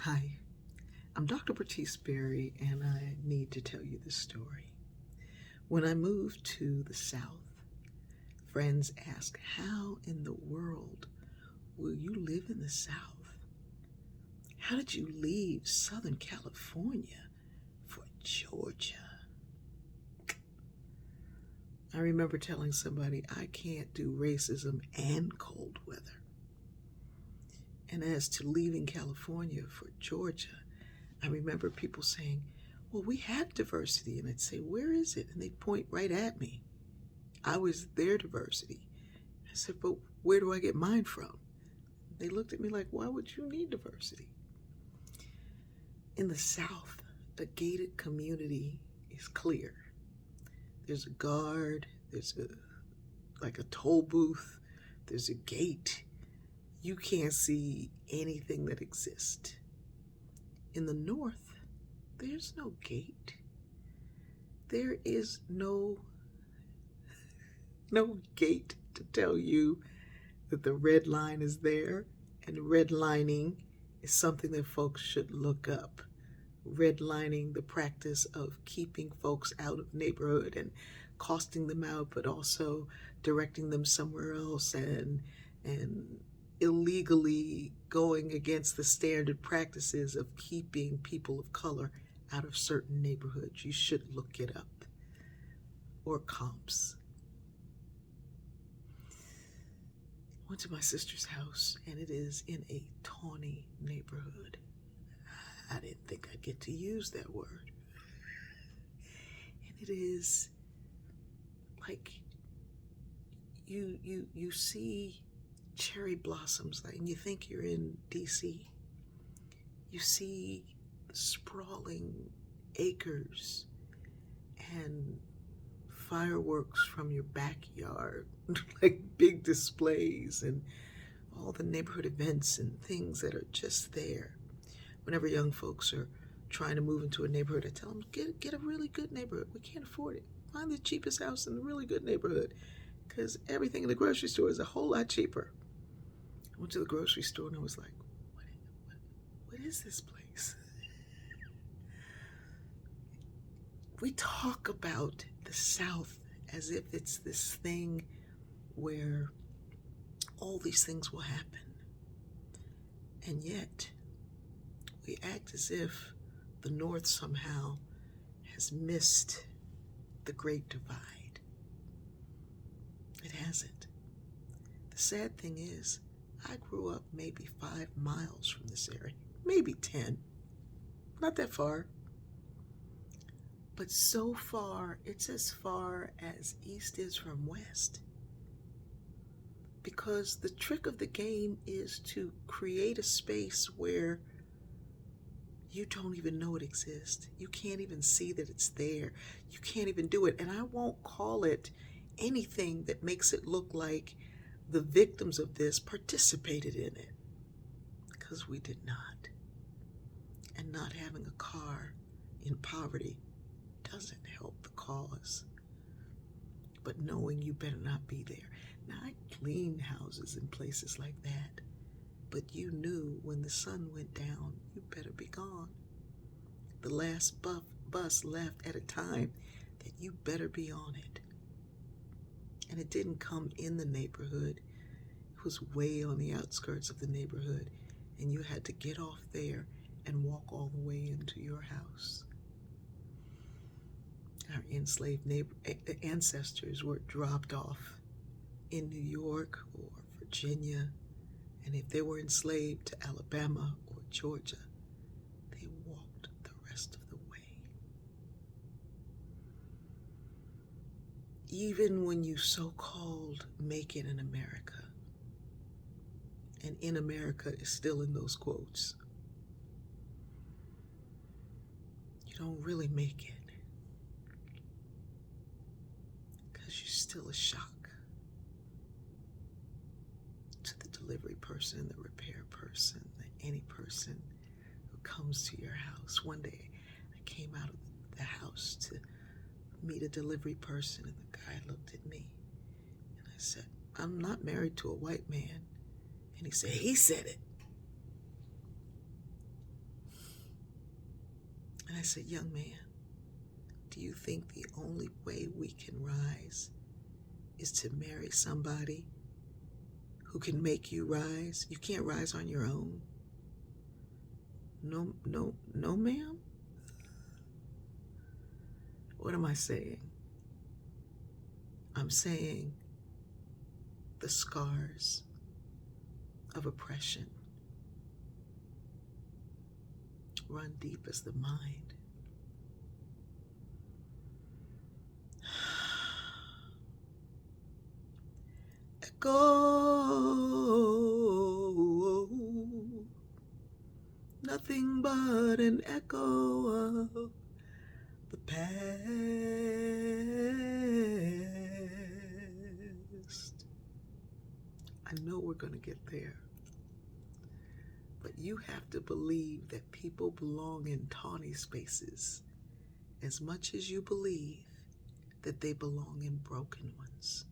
Hi, I'm Dr. Bertice Berry, and I need to tell you this story. When I moved to the South, friends ask, how in the world will you live in the South? How did you leave Southern California for Georgia? I remember telling somebody I can't do racism and cold weather. And as to leaving California for Georgia, I remember people saying, well, we have diversity. And I'd say, where is it? And they'd point right at me. I was their diversity. I said, but where do I get mine from? They looked at me like, why would you need diversity? In the South, a gated community is clear. There's a guard, there's a toll booth, there's a gate. You can't see anything that exists. In the North, there's no gate. There is no gate to tell you that the red line is there, and redlining is something that folks should look up. Redlining, the practice of keeping folks out of neighborhood and costing them out, but also directing them somewhere else and illegally going against the standard practices of keeping people of color out of certain neighborhoods. You should look it up. Or comps. Went to my sister's house, and it is in a tawny neighborhood. I didn't think I'd get to use that word. And it is like you see cherry blossoms, and you think you're in DC. You see sprawling acres and fireworks from your backyard, like big displays and all the neighborhood events and things that are just there. Whenever young folks are trying to move into a neighborhood, I tell them, get a really good neighborhood. We can't afford it. Find the cheapest house in a really good neighborhood, because everything in the grocery store is a whole lot cheaper. I went to the grocery store and I was like, what is this place? We talk about the South as if it's this thing where all these things will happen. And yet, we act as if the North somehow has missed the Great Divide. It hasn't. The sad thing is, I grew up maybe 5 miles from this area, maybe 10, not that far. But so far, it's as far as East is from West. Because the trick of the game is to create a space where you don't even know it exists. You can't even see that it's there. You can't even do it. And I won't call it anything that makes it look like the victims of this participated in it, because we did not. And not having a car in poverty doesn't help the cause. But knowing you better not be there. Now, I cleaned houses in places like that, but you knew when the sun went down, you better be gone. The last bus left at a time that you better be on it. And it didn't come in the neighborhood. It was way on the outskirts of the neighborhood, and you had to get off there and walk all the way into your house. Our enslaved ancestors were dropped off in New York or Virginia, and if they were enslaved to Alabama or Georgia, they walked the rest of the way. Even when you so-called make it in America, and in America is still in those quotes, you don't really make it, because you're still a shock to the delivery person, the repair person, any person who comes to your house. One day I came out of the house to meet a delivery person, and the guy looked at me and I said, I'm not married to a white man. And he said it. And I said, young man, do you think the only way we can rise is to marry somebody who can make you rise? You can't rise on your own. No, no, no, ma'am. What am I saying? I'm saying the scars of oppression run deep as the mind. Echo, nothing but an echo of the past. I know we're going to get there, but you have to believe that people belong in tawny spaces as much as you believe that they belong in broken ones.